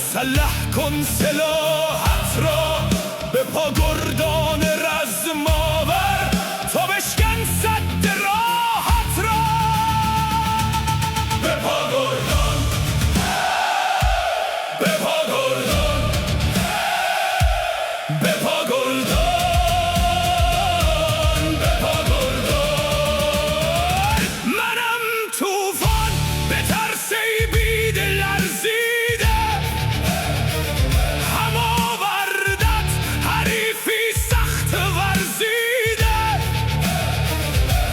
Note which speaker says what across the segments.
Speaker 1: مسلح کن سلاحت را، به پا گردان رزم آور تا بشکن سد راحت را. به پا گردان، به پا گردان، به پا گردان، به پا گردان. منم طوفان به ترس ای بید لرزیده، هم آوردت حریفی سخت ورزیده.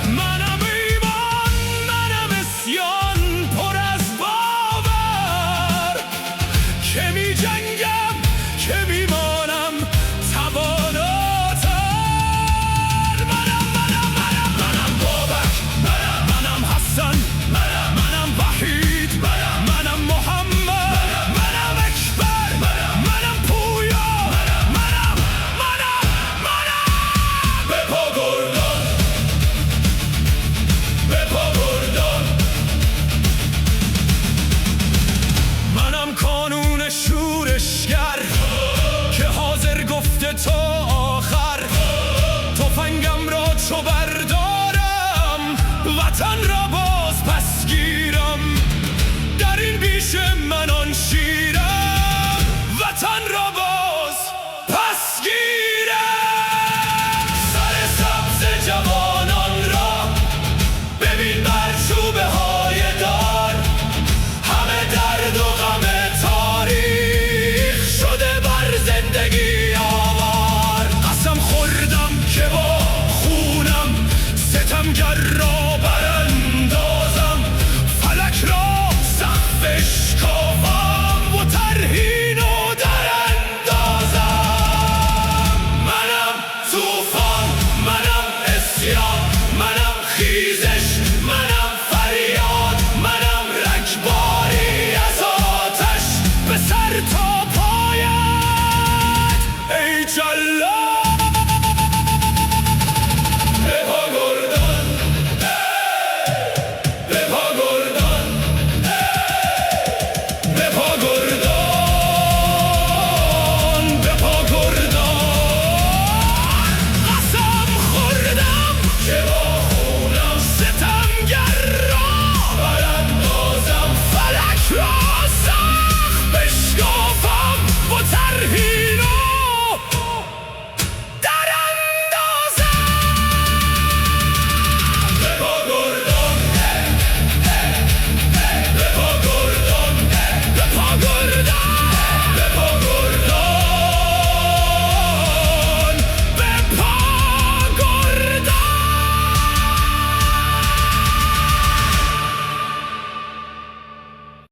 Speaker 1: منم ایمان، منم اسیان پر از باور، که می جنگم که می مانم تواناتر. منم بابک، منم حسن، منم وحید، منم محمد، منم اکبر، منم پویا، منم به پا گردان، به پا گردان. منم کانون شورشگر که حاضر گفته تا آخر. تفنگم را چو بردارم وطن را باز پس گیرم.